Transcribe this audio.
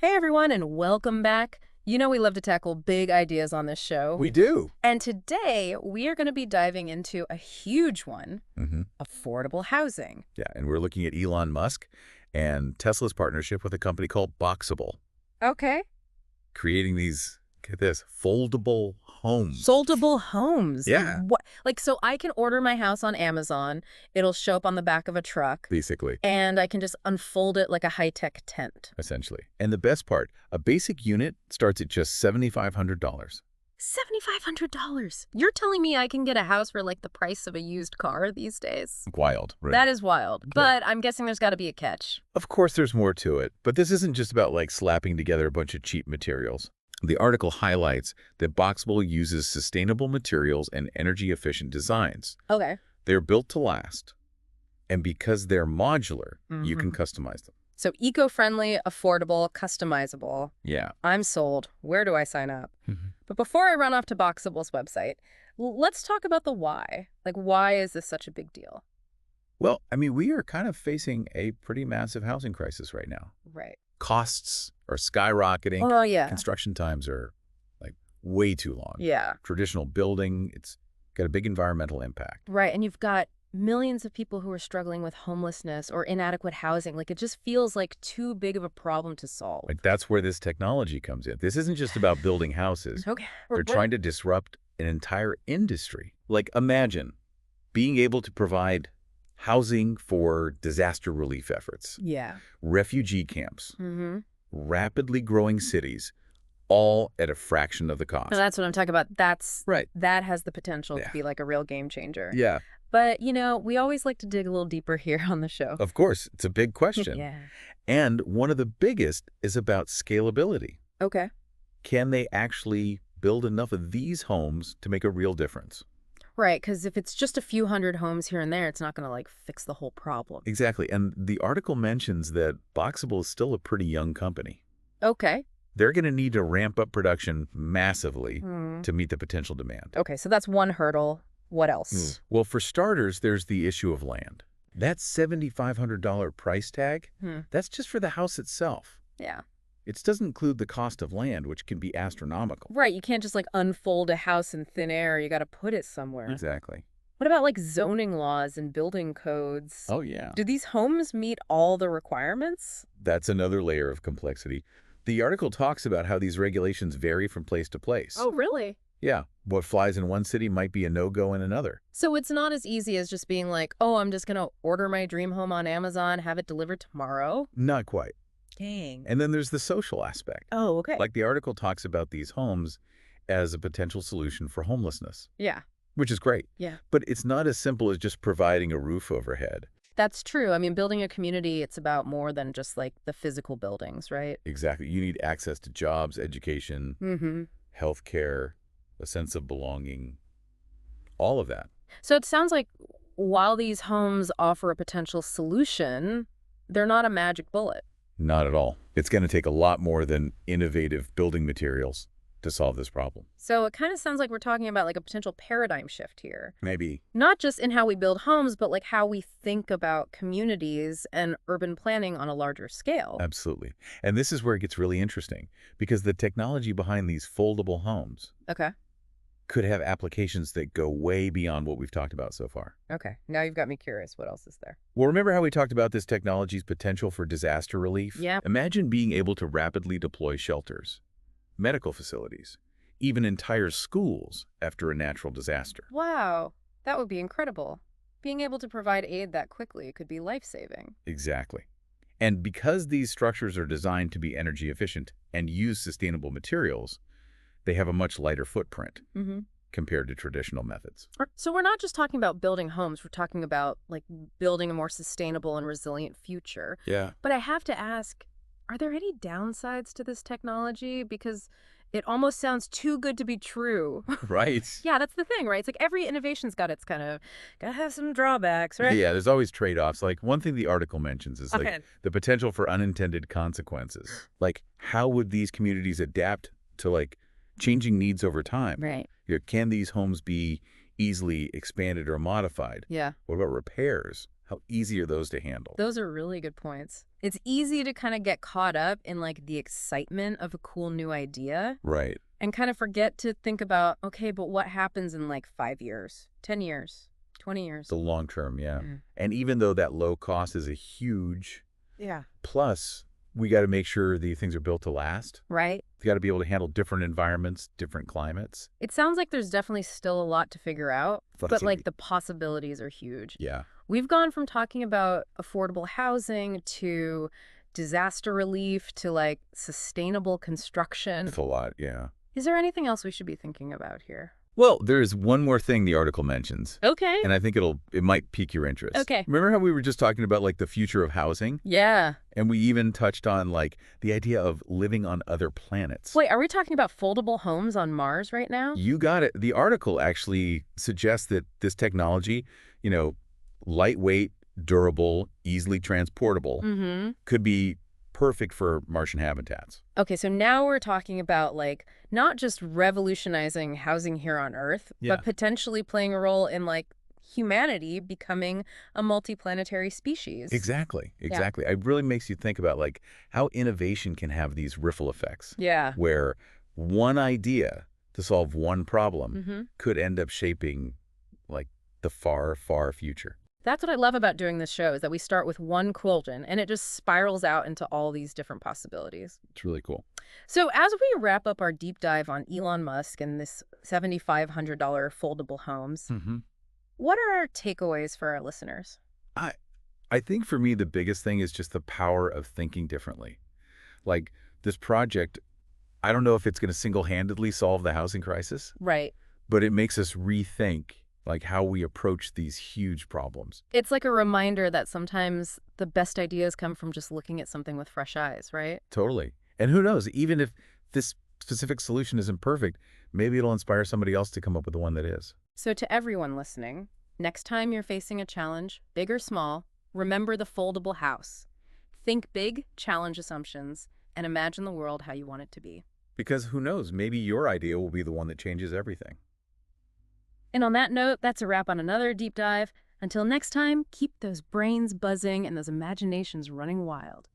Hey everyone, and welcome back. You know we love to tackle big ideas on this show. We do. And today we are going to be diving into a huge one, affordable housing. Yeah, and we're looking at Elon Musk and Tesla's partnership with a company called Boxabl, Okay. creating these, get this, foldable homes. Foldable homes. Yeah. So I can order my house on Amazon. It'll show up on the back of a truck. Basically, And I can just unfold it like a high-tech tent. essentially. And the best part, a basic unit starts at just $7,500. $7,500. You're telling me I can get a house for like the price of a used car these days? Wild, right? That is wild. But I'm guessing there's got to be a catch. Of course, there's more to it, but this isn't just about like slapping together a bunch of cheap materials. The article highlights that Boxabl uses sustainable materials and energy-efficient designs. Okay. They're built to last, and because they're modular, you can customize them. So eco-friendly, affordable, customizable. Yeah. I'm sold. Where do I sign up? But before I run off to Boxabl's website, let's talk about the why. Like, why is this such a big deal? Well, I mean, we are kind of facing a pretty massive housing crisis right now. Right. Costs are skyrocketing. Oh, yeah. Construction times are like way too long. Yeah. Traditional building, it's got a big environmental impact. Right. And you've got millions of people who are struggling with homelessness or inadequate housing. Like, it just feels like too big of a problem to solve. Like that's where this technology comes in. This isn't just about building houses. Okay. They're trying to disrupt an entire industry. Like imagine being able to provide housing for disaster relief efforts, Yeah. refugee camps, rapidly growing cities, all at a fraction of the cost. So that's what I'm talking about. Right. That has the potential Yeah. to be like a real game changer. Yeah, But, we always like to dig a little deeper here on the show. of course. It's a big question. Yeah. And one of the biggest is about scalability. Okay. Can they actually build enough of these homes to make a real difference? Right, because if it's just a few hundred homes here and there, it's not going to, like, fix the whole problem. Exactly. And the article mentions that Boxabl is still a pretty young company. Okay. They're going to need to ramp up production massively to meet the potential demand. Okay, so that's one hurdle. What else? Well, for starters, there's the issue of land. That $7,500 price tag, that's just for the house itself. Yeah. It doesn't include the cost of land, which can be astronomical. Right, you can't just, like, unfold a house in thin air. You got to put it somewhere. Exactly. What about, like, zoning laws and building codes? Oh, yeah. Do these homes meet all the requirements? That's another layer of complexity. The article talks about how these regulations vary from place to place. Oh, really? Yeah. What flies in one city might be a no-go in another. So it's not as easy as just being like, oh, I'm just going to order my dream home on Amazon, have it delivered tomorrow? Not quite. Dang. And then there's the social aspect. Oh, okay. Like the article talks about these homes as a potential solution for homelessness, Yeah. which is great. Yeah. But it's not as simple as just providing a roof overhead. That's true. I mean, building a community, it's about more than just like the physical buildings, right? Exactly. You need access to jobs, education, healthcare, a sense of belonging, all of that. So it sounds like while these homes offer a potential solution, they're not a magic bullet. Not at all. It's going to take a lot more than innovative building materials to solve this problem. So it kind of sounds like we're talking about like a potential paradigm shift here. Maybe. Not just in how we build homes, but like how we think about communities and urban planning on a larger scale. Absolutely. And this is where it gets really interesting, because the technology behind these foldable homes Okay. could have applications that go way beyond what we've talked about so far. Okay. Now you've got me curious. What else is there? Well, remember how we talked about this technology's potential for disaster relief? Yeah. Imagine being able to rapidly deploy shelters, medical facilities, even entire schools after a natural disaster. Wow. That would be incredible. Being able to provide aid that quickly could be life-saving. Exactly. And because these structures are designed to be energy efficient and use sustainable materials, they have a much lighter footprint compared to traditional methods. So we're not just talking about building homes. We're talking about like building a more sustainable and resilient future. Yeah. But I have to ask, are there any downsides to this technology? Because it almost sounds too good to be true. Right. Yeah, that's the thing, right? It's like every innovation's got its gotta have some drawbacks, right? Yeah, there's always trade-offs. Like one thing the article mentions is Okay. like the potential for unintended consequences. Like how would these communities adapt to like changing needs over time? Right. Can these homes be easily expanded or modified? Yeah. What about repairs? How easy are those to handle? Those are really good points. It's easy to kind of get caught up in like the excitement of a cool new idea Right. and kind of forget to think about, okay, but what happens in like 5 years, 10 years, 20 years? The long term, yeah. Mm. And even though that low cost is a huge Yeah. plus, we got to make sure these things are built to last. Right? You got to be able to handle different environments, different climates. It sounds like there's definitely still a lot to figure out, but Plenty. like the possibilities are huge. Yeah. We've gone from talking about affordable housing to disaster relief to like sustainable construction. It's a lot, yeah. Is there anything else we should be thinking about here? Well, there's one more thing the article mentions. Okay. And I think it might pique your interest. Okay. Remember how we were just talking about like the future of housing? Yeah. And we even touched on like the idea of living on other planets. Wait, are we talking about foldable homes on Mars right now? You got it. The article actually suggests that this technology, lightweight, durable, easily transportable, could be perfect for Martian habitats. Okay, so now we're talking about like not just revolutionizing housing here on Earth, Yeah. but potentially playing a role in like humanity becoming a multiplanetary species. Exactly. It really makes you think about like how innovation can have these ripple effects. Yeah. Where one idea to solve one problem Mm-hmm. could end up shaping like the far, far future. That's what I love about doing this show is that we start with one quotation and it just spirals out into all these different possibilities. It's really cool. So as we wrap up our deep dive on Elon Musk and this $7,500 foldable homes, what are our takeaways for our listeners? I think for me, the biggest thing is just the power of thinking differently. Like this project, I don't know if it's going to single-handedly solve the housing crisis, Right. but it makes us rethink like how we approach these huge problems. It's like a reminder that sometimes the best ideas come from just looking at something with fresh eyes, right? Totally. And who knows, even if this specific solution isn't perfect, maybe it'll inspire somebody else to come up with the one that is. So to everyone listening, next time you're facing a challenge, big or small, remember the foldable house. Think big, challenge assumptions, and imagine the world how you want it to be. Because who knows, maybe your idea will be the one that changes everything. And on that note, that's a wrap on another deep dive. Until next time, keep those brains buzzing and those imaginations running wild.